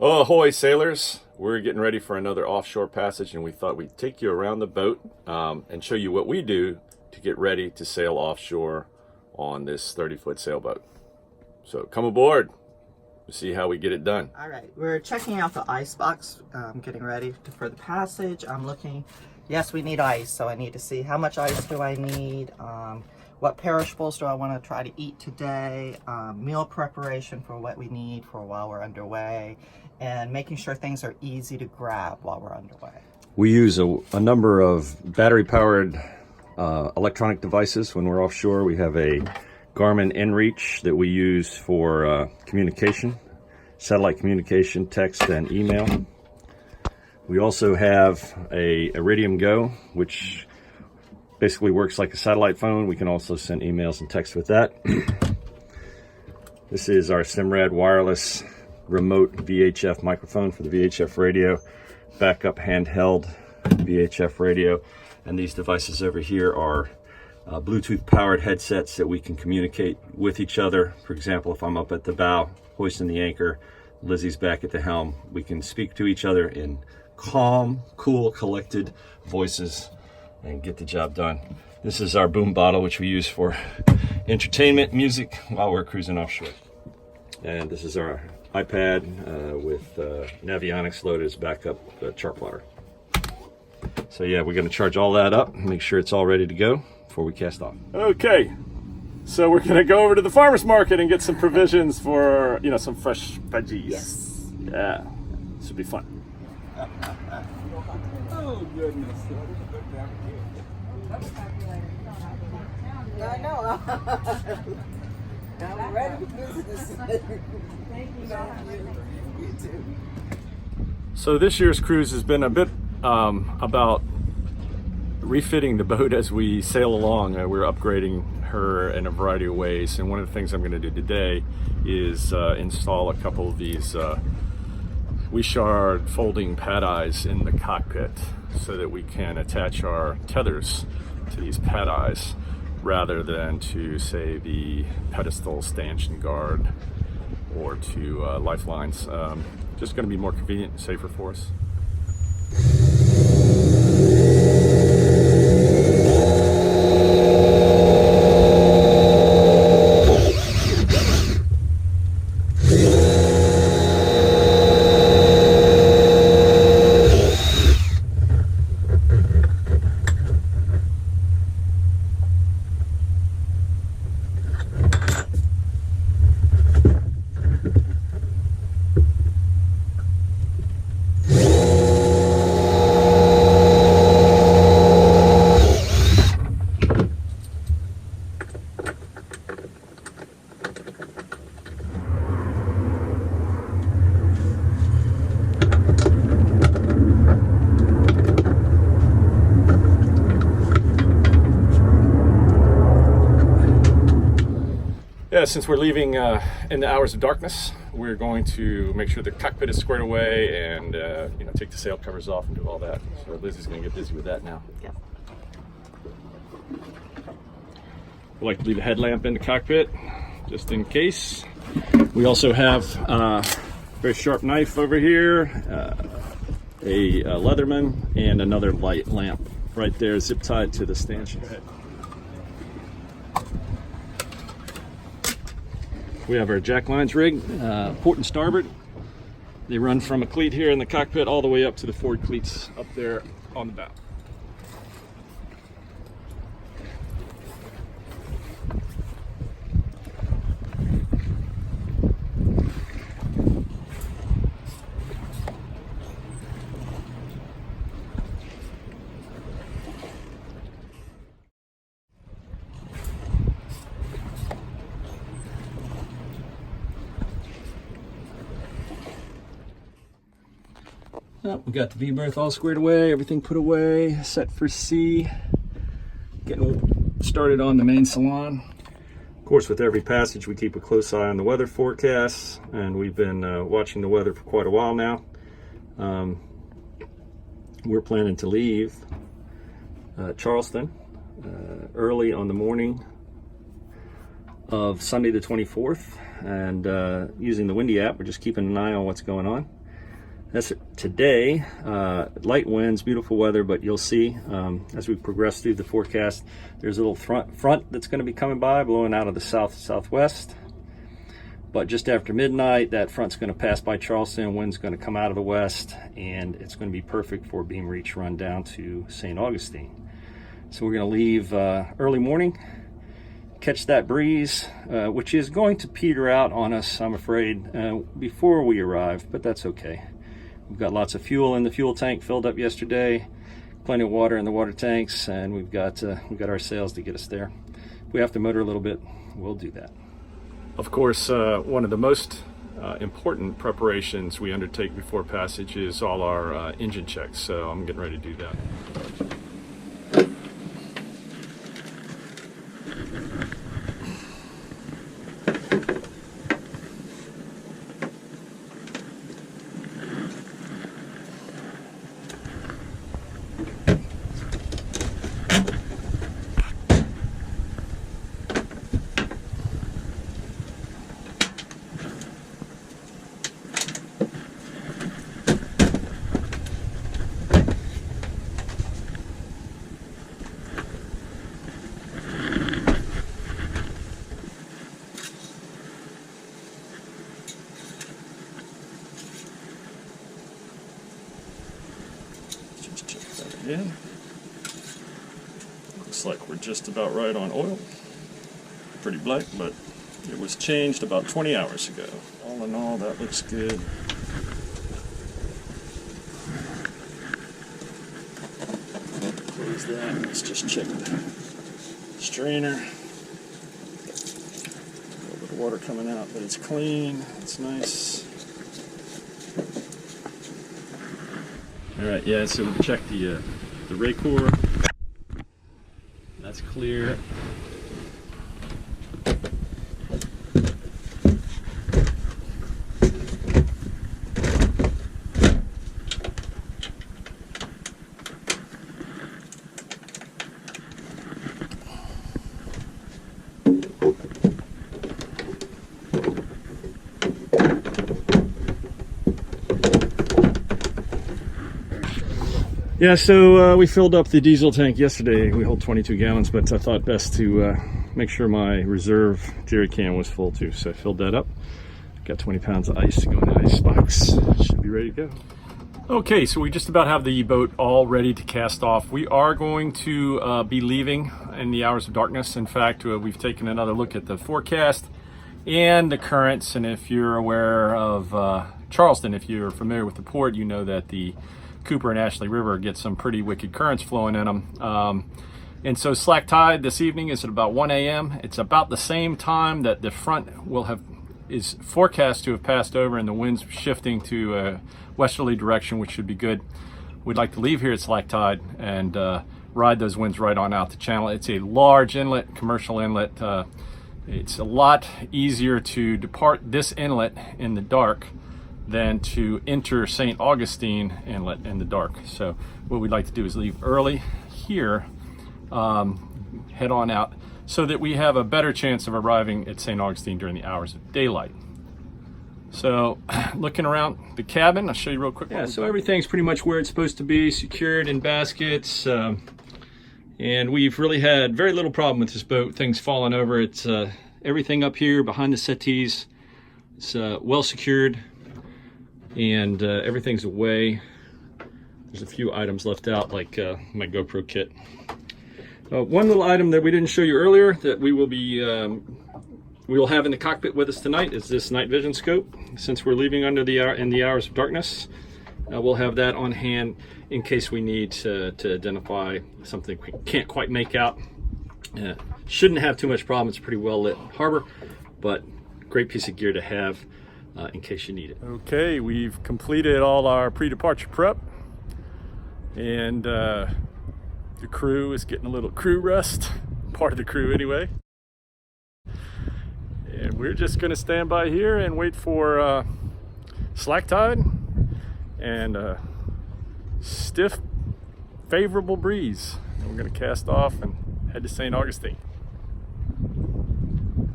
Oh, ahoy, sailors. We're getting ready for another offshore passage, and we thought we'd take you around the boat and show you what we do to get ready to sail offshore on this 30-foot sailboat. So come aboard. We'll see how we get it done. All right, we're checking out the ice box, getting ready for the passage. I'm looking, yes, we need ice, so I need to see how much ice do I need, what perishables do I want to try to eat today, meal preparation for what we need for while we're underway, and making sure things are easy to grab while we're underway. We use a number of battery-powered electronic devices when we're offshore. We have a Garmin inReach that we use for communication, satellite communication, text, and email. We also have a Iridium Go, which basically works like a satellite phone. We can also send emails and text with that. This is our Simrad wireless remote VHF microphone for the VHF radio, backup handheld VHF radio, and these devices over here are Bluetooth powered headsets that we can communicate with each other. For example, if I'm up at the bow hoisting the anchor, Lizzie's back at the helm, we can speak to each other in calm, cool, collected voices and get the job done. This is our boom bottle, which we use for entertainment music while we're cruising offshore. And this is our iPad with Navionics loaded as backup chart plotter. So yeah, we're going to charge all that up, make sure it's all ready to go before we cast off. Okay, so we're going to go over to the farmer's market and get some provisions for, you know, some fresh veggies. Yes. Yeah, this will be fun. Oh, goodness. I know. I'm ready for business. You too. So this year's cruise has been a bit about refitting the boat as we sail along. We're upgrading her in a variety of ways, and one of the things I'm going to do today is install a couple of these Wishard folding pad eyes in the cockpit so that we can attach our tethers to these pad eyes rather than to, say, the pedestal stanchion guard or to lifelines. Just going to be more convenient and safer for us. Yeah, since we're leaving in the hours of darkness, we're going to make sure the cockpit is squared away and you know, take the sail covers off and do all that. So Lizzie's going to get busy with that now. Yeah. We like to leave a headlamp in the cockpit just in case. We also have a very sharp knife over here, a Leatherman, and another light lamp right there, zip tied to the stanchion. We have our jack lines rigged, port and starboard. They run from a cleat here in the cockpit all the way up to the forward cleats up there on the bow. We got the V-berth all squared away, everything put away, set for sea. Getting started on the main salon. Of course, with every passage, we keep a close eye on the weather forecasts, and we've been watching the weather for quite a while now. We're planning to leave Charleston early on the morning of Sunday the 24th, and using the Windy app, we're just keeping an eye on what's going on. That's today. Light winds, beautiful weather, but you'll see as we progress through the forecast, there's a little front that's going to be coming by, blowing out of the southwest. But just after midnight, that front's going to pass by Charleston, wind's going to come out of the west, and it's going to be perfect for beam reach run down to St. Augustine. So we're going to leave early morning, catch that breeze, which is going to peter out on us, I'm afraid, before we arrive, but that's okay. We've got lots of fuel in the fuel tank, filled up yesterday, plenty of water in the water tanks, and we've got our sails to get us there. If we have to motor a little bit, we'll do that. Of course, one of the most important preparations we undertake before passage is all our engine checks, so I'm getting ready to do that. In. Looks like we're just about right on oil. Pretty black, but it was changed about 20 hours ago. All in all, that looks good. Close that. Let's just check the strainer. A little bit of water coming out, but it's clean. It's nice. All right, yeah, so we check the ray core. That's clear. Yeah, so we filled up the diesel tank yesterday. We hold 22 gallons, but I thought best to make sure my reserve jerry can was full too. So I filled that up. Got 20 pounds of ice to go in the ice box. Should be ready to go. Okay, so we just about have the boat all ready to cast off. We are going to be leaving in the hours of darkness. In fact, we've taken another look at the forecast and the currents. And if you're aware of Charleston, if you're familiar with the port, you know that the Cooper and Ashley River get some pretty wicked currents flowing in them. And so slack tide this evening is at about 1 a.m. It's about the same time that the front is forecast to have passed over and the wind's shifting to a westerly direction, which should be good. We'd like to leave here at slack tide and ride those winds right on out the channel. It's a large inlet, commercial inlet. It's a lot easier to depart this inlet in the dark than to enter St. Augustine Inlet in the dark. So what we'd like to do is leave early here, head on out, so that we have a better chance of arriving at St. Augustine during the hours of daylight. So looking around the cabin, I'll show you real quick. Yeah, so everything's pretty much where it's supposed to be, secured in baskets. And we've really had very little problem with this boat, things falling over. It's everything up here behind the settees. It's well secured. And everything's away. There's a few items left out, like my GoPro kit. One little item that we didn't show you earlier that we will have in the cockpit with us tonight is this night vision scope. Since we're leaving under in the hours of darkness, we'll have that on hand in case we need to identify something we can't quite make out. Shouldn't have too much problem. It's a pretty well lit harbor, but great piece of gear to have. In case you need it. Okay, we've completed all our pre-departure prep, and the crew is getting a little crew rest, part of the crew anyway. And we're just going to stand by here and wait for slack tide and a stiff, favorable breeze. And we're going to cast off and head to St. Augustine.